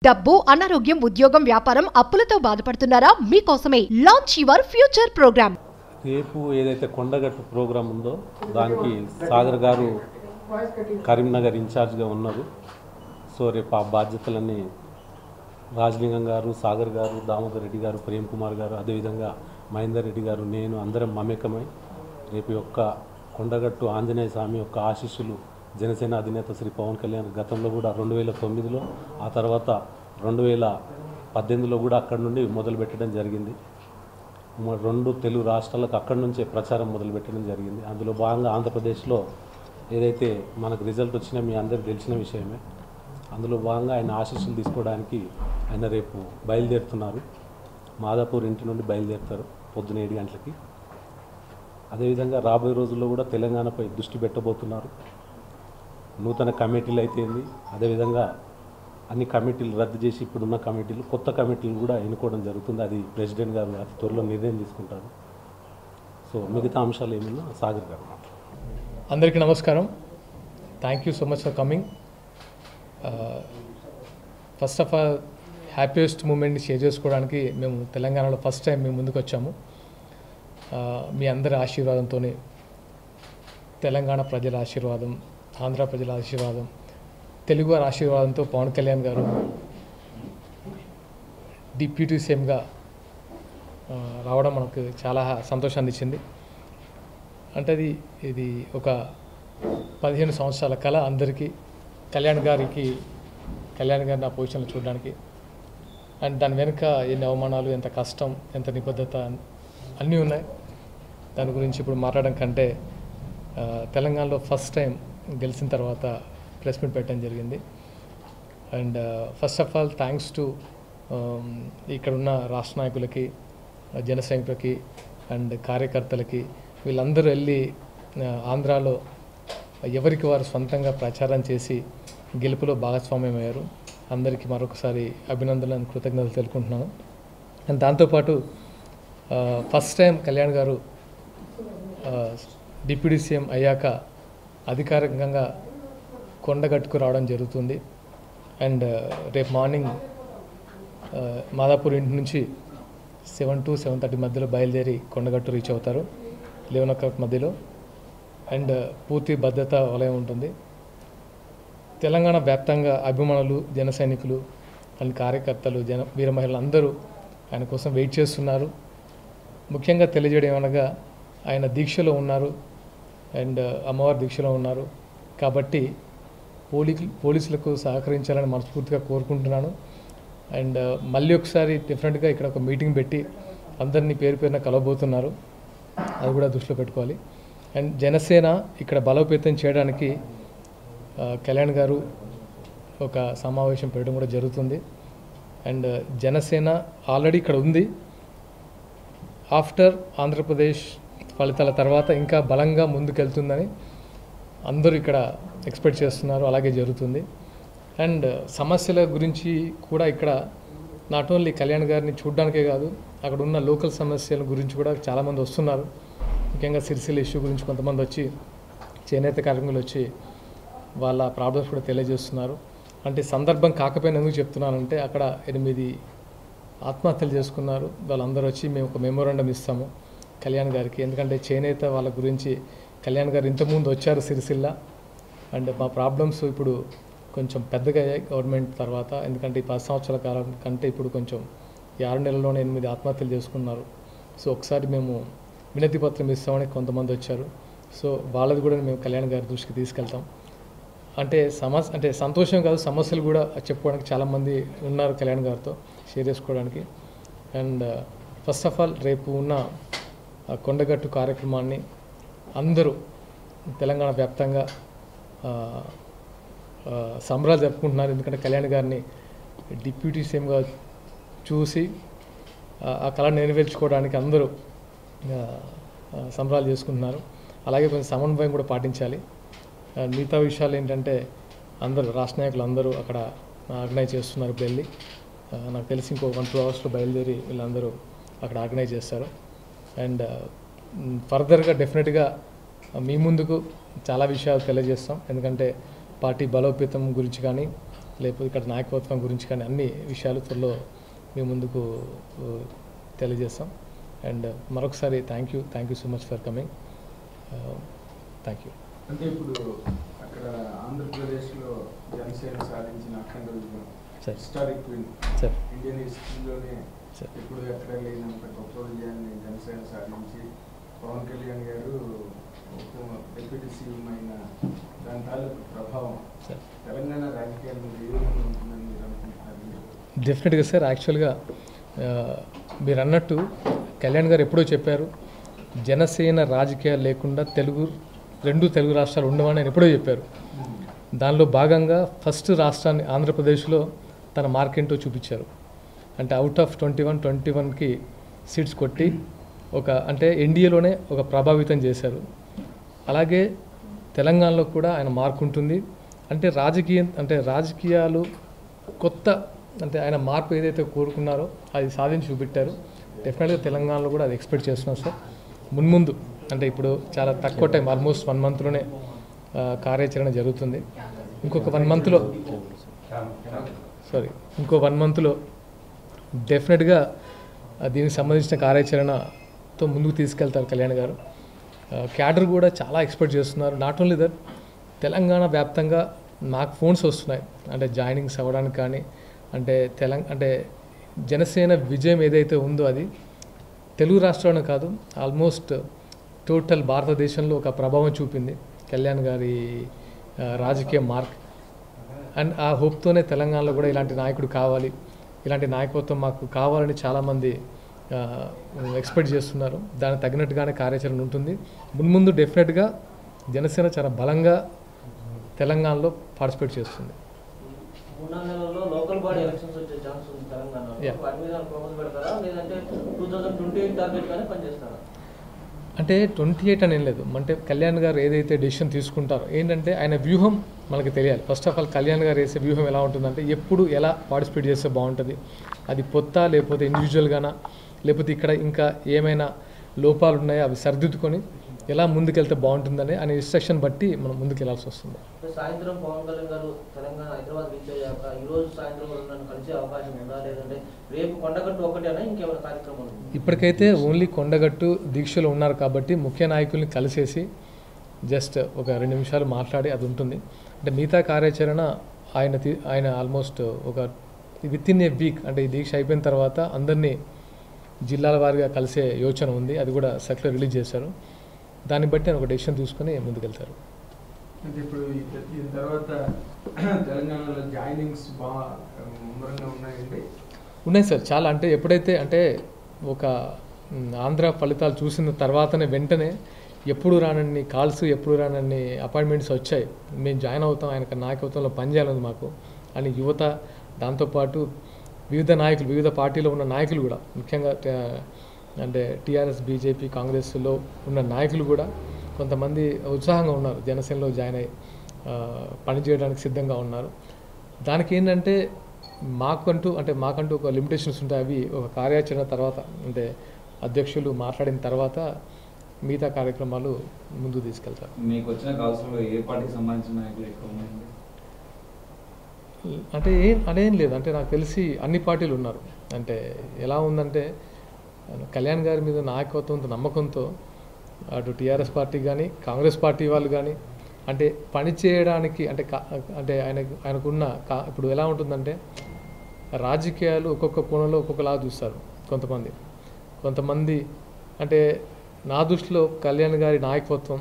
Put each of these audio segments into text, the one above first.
డబ్బు, అనారోగ్యం, ఉద్యోగం, వ్యాపారం, అప్పులతో బాధపడుతున్నారా? మీకోసమే లాంచ్ యువర్ ఫ్యూచర్ ప్రోగ్రామ్. రేపు ఏదైతే కొండగట్టు ప్రోగ్రాం ఉందో దానికి సాగర్ గారు కరీంనగర్ ఇన్ఛార్జ్గా ఉన్నారు. సో రేపు ఆ బాధ్యతలన్నీ రాజలింగం గారు, సాగర్ గారు, దామోదర్ రెడ్డి గారు, ప్రేమ్ కుమార్ గారు, అదేవిధంగా మహేందర్ రెడ్డి గారు, నేను అందరం మమేకమై రేపు యొక్క కొండగట్టు ఆంజనేయ స్వామి యొక్క ఆశీస్సులు జనసేన అధినేత శ్రీ పవన్ కళ్యాణ్ గతంలో కూడా 2009లో ఆ తర్వాత 2018లో కూడా అక్కడి నుండి మొదలుపెట్టడం జరిగింది. రెండు తెలుగు రాష్ట్రాలకు అక్కడి నుంచే ప్రచారం మొదలుపెట్టడం జరిగింది. అందులో భాగంగా ఆంధ్రప్రదేశ్లో ఏదైతే మనకు రిజల్ట్ వచ్చినా మీ అందరికీ తెలిసిన విషయమే. అందులో భాగంగా ఆయన ఆశీస్సులు తీసుకోవడానికి ఆయన రేపు బయలుదేరుతున్నారు. మాదాపూర్ ఇంటి నుండి బయలుదేరుతారు పొద్దున 7 గంటలకి. అదేవిధంగా రాబోయే రోజుల్లో కూడా తెలంగాణపై దృష్టి పెట్టబోతున్నారు. నూతన కమిటీలు అయితేంది, అదేవిధంగా అన్ని కమిటీలు రద్దు చేసి ఇప్పుడున్న కమిటీలు, కొత్త కమిటీలు కూడా ఎన్నుకోవడం జరుగుతుంది. అది ప్రెసిడెంట్ గారు అతి త్వరలో నిర్ణయం తీసుకుంటారు. సో మిగతా అంశాలు ఏమన్నా సాగర్ గారు. అందరికీ నమస్కారం. Thank you so much for coming. First of all happiest మూమెంట్ని షేర్ చేసుకోవడానికి మేము తెలంగాణలో ఫస్ట్ టైం మేము ముందుకు వచ్చాము. మీ అందరి ఆశీర్వాదంతో, తెలంగాణ ప్రజల ఆశీర్వాదం, ఆంధ్ర ప్రజల ఆశీర్వాదం, తెలుగు వారి ఆశీర్వాదంతో పవన్ కళ్యాణ్ గారు డిప్యూటీ సీఎంగా రావడం మనకు చాలా సంతోషాన్ని ఇచ్చింది. అంటే ఇది ఒక 15 సంవత్సరాల కళ అందరికీ. కళ్యాణ్ గారిని ఆ పొజిషన్లో చూడడానికి, అండ్ దాని వెనుక ఎన్ని అవమానాలు, ఎంత కష్టం, ఎంత నిబద్ధత అన్నీ ఉన్నాయి. దాని గురించి ఇప్పుడు మాట్లాడడం కంటే తెలంగాణలో ఫస్ట్ టైం గెలిచిన తర్వాత ప్రెస్ మీట్ పెట్టడం జరిగింది. And first of all thanks to ఇక్కడున్న రాష్ట్ర నాయకులకి, జన సైనికులకి అండ్ కార్యకర్తలకి. వీళ్ళందరూ వెళ్ళి ఆంధ్రాలో ఎవరికి వారు సొంతంగా ప్రచారం చేసి గెలుపులో భాగస్వామ్యం అయ్యారు. అందరికీ మరొకసారి అభినందనలు, కృతజ్ఞతలు తెలుపుకుంటున్నాను. అండ్ దాంతోపాటు ఫస్ట్ టైం కళ్యాణ్ గారు డిప్యూటీ సీఎం అయ్యాక అధికారికంగా కొండగట్టుకు రావడం జరుగుతుంది. అండ్ రేపు మార్నింగ్ మాదాపూర్ ఇంటి నుంచి 7 to 7:30 మధ్యలో బయలుదేరి కొండగట్టు రీచ్ అవుతారు, 11 o'clock మధ్యలో. అండ్ పూర్తి భద్రత వలయం ఉంటుంది. తెలంగాణ వ్యాప్తంగా అభిమానులు, జన సైనికులు అండ్ కార్యకర్తలు, వీర మహిళలు అందరూ ఆయన కోసం వెయిట్ చేస్తున్నారు. ముఖ్యంగా తెలియజేయడం ఏమనగా ఆయన దీక్షలో ఉన్నారు అండ్ అమ్మవారి దీక్షలో ఉన్నారు కాబట్టి పోలీసులకు సహకరించాలని మనస్ఫూర్తిగా కోరుకుంటున్నాను. అండ్ మళ్ళీ ఒకసారి డిఫరెంట్గా ఇక్కడ ఒక మీటింగ్ పెట్టి అందరినీ పేరు పేరున కలవబోతున్నారు, అది కూడా దృష్టిలో పెట్టుకోవాలి. అండ్ జనసేన ఇక్కడ బలోపేతం చేయడానికి కళ్యాణ్ గారు ఒక సమావేశం పెట్టడం కూడా జరుగుతుంది. అండ్ జనసేన ఆల్రెడీ ఇక్కడ ఉంది. ఆఫ్టర్ ఆంధ్రప్రదేశ్ ఫలితాల తర్వాత ఇంకా బలంగా ముందుకెళ్తుందని అందరూ ఇక్కడ ఎక్స్పెక్ట్ చేస్తున్నారు, అలాగే జరుగుతుంది. అండ్ సమస్యల గురించి కూడా ఇక్కడ నాట్ ఓన్లీ కళ్యాణ్ గారిని చూడడానికే కాదు, అక్కడ ఉన్న లోకల్ సమస్యల గురించి కూడా చాలామంది వస్తున్నారు. ముఖ్యంగా సిరిసిల్ల ఇష్యూ గురించి కొంతమంది వచ్చి, చేనేత కార్మికులు వచ్చి వాళ్ళ ప్రాబ్లమ్స్ కూడా తెలియజేస్తున్నారు. అంటే సందర్భం కాకపోయినా ఎందుకు చెప్తున్నానంటే అక్కడ 8 ఆత్మహత్యలు చేసుకున్నారు. వాళ్ళందరూ వచ్చి మేము ఒక మెమోరాండం ఇస్తాము కళ్యాణ్ గారికి, ఎందుకంటే చేనేత వాళ్ళ గురించి కళ్యాణ్ గారు ఇంతకుముందు వచ్చారు సిరిసిల్ల. అండ్ మా ప్రాబ్లమ్స్ ఇప్పుడు కొంచెం పెద్దగా అయ్యాయి గవర్నమెంట్ తర్వాత, ఎందుకంటే ఈ 10 సంవత్సరాల కాలం కంటే ఇప్పుడు కొంచెం 6 నెలల్లోనే 8 ఆత్మహత్యలు చేసుకున్నారు. సో ఒకసారి మేము వినతి పత్రం ఇస్తామని కొంతమంది వచ్చారు. సో వాళ్ళది కూడా మేము కళ్యాణ్ గారి దృష్టికి తీసుకెళ్తాం. అంటే సంతోషం కాదు, సమస్యలు కూడా చెప్పుకోవడానికి చాలామంది ఉన్నారు కళ్యాణ్ గారితో షేర్ చేసుకోవడానికి. అండ్ ఫస్ట్ ఆఫ్ ఆల్ రేపు ఉన్న కొండగట్టు కార్యక్రమాన్ని అందరూ తెలంగాణ వ్యాప్తంగా సంబరాలు జరుపుకుంటున్నారు. ఎందుకంటే కళ్యాణ్ గారిని డిప్యూటీ సీఎంగా చూసి ఆ కళ నెరవేర్చుకోవడానికి అందరూ సంబరాలు చేసుకుంటున్నారు. అలాగే కొంచెం సమన్వయం కూడా పాటించాలి. మిగతా విషయాలు ఏంటంటే అందరూ రాష్ట్ర నాయకులు అందరూ అక్కడ ఆర్గనైజ్ చేస్తున్నారు. ఇప్పుడు వెళ్ళి నాకు తెలిసి ఇంకో 1-2 అవర్స్లో బయలుదేరి వీళ్ళందరూ అక్కడ ఆర్గనైజ్ చేస్తారు. అండ్ ఫర్దర్గా డెఫినెట్గా మీ ముందుకు చాలా విషయాలు తెలియజేస్తాం. ఎందుకంటే పార్టీ బలోపేతం గురించి కానీ లేకపోతే ఇక్కడ నాయకత్వం గురించి కానీ అన్ని విషయాలు త్వరలో మీ ముందుకు తెలియజేస్తాం. అండ్ మరొకసారి thank you so much for coming. Thank you. అంటే ఇప్పుడు అక్కడ ఆంధ్రప్రదేశ్లో జనసేన సాధించిన అఖండ విజయం హిస్టారిక్ విన్, ఇండియన్ హిస్టరీలోనే ఇప్పుడు ఎక్కడ లేనంత గొప్ప విజయాన్ని జనసేన సాధించి పవన్ కళ్యాణ్ గారు డిప్యూటీ సీఎం అయిన దాని తాలూకు ప్రభావం తెలంగాణ రాజకీయాల మీద ఏ విధంగా ఉంటుందని మీరు అనుకుంటున్నారు? డెఫినెట్గా సార్. యాక్చువల్గా మీరు అన్నట్టు కళ్యాణ్ గారు ఎప్పుడో చెప్పారు, జనసేన రాజకీయాలు లేకుండా రెండు తెలుగు రాష్ట్రాలు ఉండవని ఆయన ఎప్పుడో చెప్పారు. దానిలో భాగంగా ఫస్ట్ రాష్ట్రాన్ని ఆంధ్రప్రదేశ్లో తన మార్కెంటో చూపించారు. అంటే అవుట్ ఆఫ్ 21కి సీట్స్ కొట్టి అంటే ఎన్డీఏలోనే ఒక ప్రభావితం చేశారు. అలాగే తెలంగాణలో కూడా ఆయన మార్కు ఉంటుంది. అంటే రాజకీయాలు కొత్త అంటే ఆయన మార్పు ఏదైతే కోరుకున్నారో అది సాధించి చూపెట్టారు. డెఫినెట్గా తెలంగాణలో కూడా అది ఎక్స్పెక్ట్ చేస్తున్నాం సార్. మున్ముందు అంటే ఇప్పుడు చాలా తక్కువ టైం, ఆల్మోస్ట్ 1 మంత్లోనే కార్యాచరణ జరుగుతుంది. ఇంకొక 1 మంత్లో డెఫినెట్గా దీనికి సంబంధించిన కార్యాచరణతో ముందుకు తీసుకెళ్తారు కళ్యాణ్ గారు. క్యాడర్ కూడా చాలా ఎక్స్పెక్ట్ చేస్తున్నారు. నాట్ ఓన్లీ దట్, తెలంగాణ వ్యాప్తంగా నాకు ఫోన్స్ వస్తున్నాయి అంటే జాయినింగ్స్ అవ్వడానికి కానీ, అంటే జనసేన విజయం ఏదైతే ఉందో అది తెలుగు రాష్ట్రాలను కాదు, ఆల్మోస్ట్ టోటల్ భారతదేశంలో ఒక ప్రభావం చూపింది కళ్యాణ్ గారి రాజకీయ మార్క్. అండ్ ఆ హోప్తోనే తెలంగాణలో కూడా ఇలాంటి నాయకుడు కావాలి, ఇలాంటి నాయకత్వం మాకు కావాలని చాలామంది ఎక్స్పెక్ట్ చేస్తున్నారు. దానికి తగినట్టుగానే కార్యాచరణ ఉంటుంది. మున్ముందు డెఫినెట్గా జనసేన చాలా బలంగా తెలంగాణలో పార్టిసిపేట్ చేస్తుంది. అంటే 28 అని ఏం లేదు. అంటే కళ్యాణ్ గారు ఏదైతే డెసిషన్ తీసుకుంటారో ఏంటంటే ఆయన వ్యూహం మనకి తెలియాలి. ఫస్ట్ ఆఫ్ ఆల్ కళ్యాణ్ గారు వేసే వ్యూహం ఎలా ఉంటుందంటే ఎప్పుడు ఎలా పార్టిసిపేట్ చేస్తే బాగుంటుంది, అది కొత్త లేకపోతే ఇండివిజువల్గానా, లేకపోతే ఇక్కడ ఇంకా ఏమైనా లోపాలు ఉన్నాయో అవి సరిదిద్దుకొని ఎలా ముందుకెళ్తే బాగుంటుందని అనే ఇన్స్ట్రక్షన్ బట్టి మనం ముందుకు వెళ్ళాల్సి వస్తుంది. సాయంత్రం పవన్ కళ్యాణ్ గారు తెలంగాణ హైదరాబాద్ రీచ్ అయ్యాక ఈరోజు సాయంత్రం నన్ను కలిసే అవకాశం ఉందా, లేదంటే రేపు కొండగట్టు ఒకటేనా ఇంకేమైనా కార్యక్రమాలు? ఇప్పటికైతే ఓన్లీ కొండగట్టు దీక్షలో ఉన్నారు కాబట్టి ముఖ్య నాయకుల్ని కలిసేసి జస్ట్ ఒక 2 నిమిషాలు మాట్లాడి అది ఉంటుంది. అంటే మిగతా కార్యాచరణ ఆయన ఆల్మోస్ట్ ఒక వితిన్ ఏ వీక్ అంటే ఈ దీక్ష అయిపోయిన తర్వాత అందరినీ జిల్లాల వారీగా కలిసే యోచన ఉంది. అది కూడా సర్క్యులర్ రిలీజ్ చేశారు. దాన్ని బట్టి ఆయన ఒక డెసిషన్ తీసుకుని ముందుకెళ్తారు. అంటే ఇప్పుడు దీని తర్వాత తెలంగాణలో జాయినింగ్స్ బాగా ముమ్మరంగా ఉన్నాయండి? ఉన్నాయి సార్, చాలా. అంటే ఎప్పుడైతే అంటే ఒక ఆంధ్ర ఫలితాలు చూసిన తర్వాతనే వెంటనే ఎప్పుడు రానన్ని కాల్స్, ఎప్పుడు రానన్ని అపాయింట్మెంట్స్ వచ్చాయి. మేము జాయిన్ అవుతాం, ఆయన నాయకత్వంలో పనిచేయాలని మాకు అని యువత, దాంతోపాటు వివిధ నాయకులు, వివిధ పార్టీలో ఉన్న నాయకులు కూడా, ముఖ్యంగా అంటే టీఆర్ఎస్, బీజేపీ, కాంగ్రెస్లో ఉన్న నాయకులు కూడా కొంతమంది ఉత్సాహంగా ఉన్నారు. జనసేనలో జాయిన్ అయ్యి పనిచేయడానికి సిద్ధంగా ఉన్నారు. దానికి ఏంటంటే మాకంటూ ఒక లిమిటేషన్స్ ఉంటాయి. అవి ఒక కార్యాచరణ తర్వాత అంటే అధ్యక్షులు మాట్లాడిన తర్వాత మిగతా కార్యక్రమాలు ముందుకు తీసుకెళ్తారు. మీకు వచ్చిన కాల్స్లో ఏ పార్టీకి సంబంధించిన నాయకులు ఎక్కువ ఉన్నాయండి? అంటే అదేం లేదు. అంటే నాకు తెలిసి అన్ని పార్టీలు ఉన్నారు. అంటే ఎలా ఉందంటే కళ్యాణ్ గారి మీద నాయకత్వంతో, నమ్మకంతో అటు టీఆర్ఎస్ పార్టీ కానీ, కాంగ్రెస్ పార్టీ వాళ్ళు కానీ అంటే పని చేయడానికి అంటే ఆయనకున్న ఇప్పుడు ఎలా ఉంటుందంటే రాజకీయాలు ఒక్కొక్క కోణంలో ఒక్కొక్కలా చూస్తారు కొంతమంది. అంటే నా దృష్టిలో కళ్యాణ్ గారి నాయకత్వం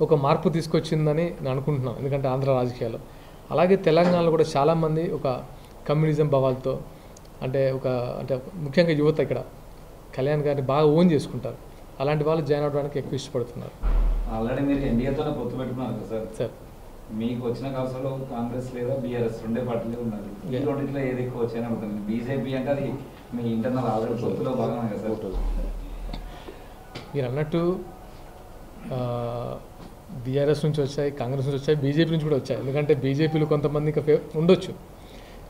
ఒక మార్పు తీసుకొచ్చిందని నేను అనుకుంటున్నాను. ఎందుకంటే ఆంధ్ర రాజకీయాల్లో, అలాగే తెలంగాణలో కూడా చాలామంది ఒక కమ్యూనిజం భావాలతో అంటే ముఖ్యంగా యువత ఇక్కడ కళ్యాణ్ గారిని బాగా ఓన్ చేసుకుంటారు. అలాంటి వాళ్ళు జాయిన్ అవ్వడానికి ఎక్కువ ఇష్టపడుతున్నారు. ఆల్రెడీ మీరు ఎన్డీఏతోనే పొత్తు పెట్టుకున్నారు కదా సార్. మీకు వచ్చిన కాల్స్లో కాంగ్రెస్ లేదా బీఆర్ఎస్ 2 పార్టీలు ఉన్నారు. ఈ రెండింటిలో ఏది ఎక్కువ వచ్చాయని అడుగుతుంది. బీజేపీ అంటే అది మీ ఇంటర్నల్ ఆల్రెడీ పొత్తులో భాగమే కదా సార్. మీరు అన్నట్టు బీఆర్ఎస్ నుంచి వచ్చాయి, కాంగ్రెస్ నుంచి వచ్చాయి, బీజేపీ నుంచి కూడా వచ్చాయి. ఎందుకంటే బీజేపీలో కొంతమంది ఉండొచ్చు,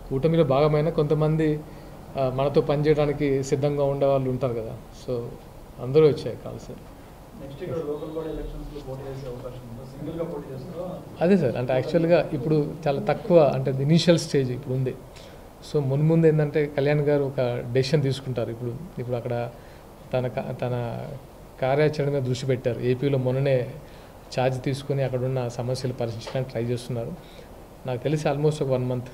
కూటమిలో భాగమైన కొంతమంది మనతో పనిచేయడానికి సిద్ధంగా ఉండే వాళ్ళు ఉంటారు కదా. సో అందరూ వచ్చాయి కాల్స్. అదే సార్, అంటే యాక్చువల్గా ఇప్పుడు చాలా తక్కువ, అంటే ఇనీషియల్ స్టేజ్ ఇప్పుడు ఉంది. సో ముందు ఏంటంటే కళ్యాణ్ గారు ఒక డెసిషన్ తీసుకుంటారు. ఇప్పుడు అక్కడ తన కార్యాచరణ మీద దృష్టి పెట్టారు. ఏపీలో మొన్ననే ఛార్జ్ తీసుకుని అక్కడ ఉన్న సమస్యలు పరిశీలించడానికి ట్రై చేస్తున్నారు. నాకు తెలిసి ఆల్మోస్ట్ ఒక 1 month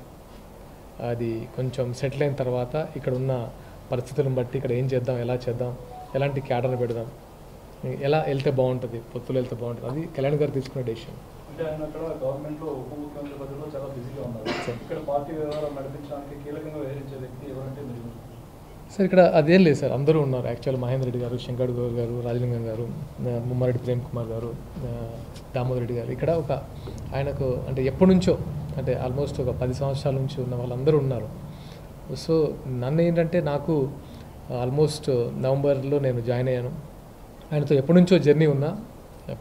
అది కొంచెం సెటిల్ అయిన తర్వాత ఇక్కడ ఉన్న పరిస్థితులను బట్టి ఇక్కడ ఏం చేద్దాం, ఎలా చేద్దాం, ఎలాంటి క్యాడర్ పెడదాం, ఎలా వెళ్తే బాగుంటుంది, పొత్తులు వెళ్తే బాగుంటుంది, అది కళ్యాణ్ గారు తీసుకునే డెసిషన్. అంటే ఆయన అక్కడ గవర్నమెంట్లో ఉప ముఖ్యమంత్రి పదవిలో చాలా బిజీగా ఉన్నారు. ఇక్కడ పార్టీ వ్యవహారాలు నడిపించడానికి కీలకంగా వ్యవహరించే వ్యక్తి ఎవరంటే మీరు? సార్ ఇక్కడ అదేం లేదు సార్, అందరూ ఉన్నారు. యాక్చువల్ మహేందర్ రెడ్డి గారు, శంకర్ గౌర్ గారు, రాజలింగం గారు, ముమ్మారెడ్డి ప్రేమ్ కుమార్ గారు, దామోదర్ రెడ్డి గారు, ఇక్కడ ఒక ఆయనకు అంటే ఎప్పటి నుంచో, అంటే ఆల్మోస్ట్ ఒక 10 సంవత్సరాల నుంచి ఉన్న వాళ్ళందరూ ఉన్నారు. సో నన్ను ఏంటంటే నాకు ఆల్మోస్ట్ నవంబర్లో నేను జాయిన్ అయ్యాను. ఆయనతో ఎప్పటి నుంచో జర్నీ ఉన్నా,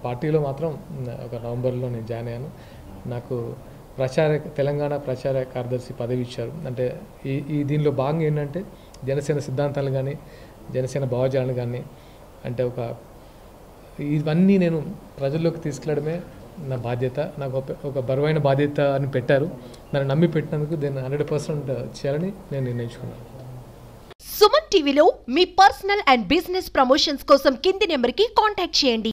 పార్టీలో మాత్రం ఒక నవంబర్లో నేను జాయిన్ అయ్యాను. నాకు తెలంగాణ ప్రచార కార్యదర్శి పదవి ఇచ్చారు. అంటే ఈ దీనిలో భాగంగా ఏంటంటే జనసేన సిద్ధాంతాలు కానీ, జనసేన భావజాలను కానీ, అంటే ఇవన్నీ నేను ప్రజల్లోకి తీసుకెళ్లడమే నా బాధ్యత. నాకు ఒక బరువైన బాధ్యత అని పెట్టారు. నన్ను నమ్మి పెట్టినందుకు దీన్ని 100% చేయాలని నేను నిర్ణయించుకున్నాను. సుమన్ టీవీలో మీ పర్సనల్ అండ్ బిజినెస్ ప్రమోషన్స్ కోసం కింది నెంబర్కి కాంటాక్ట్ చేయండి.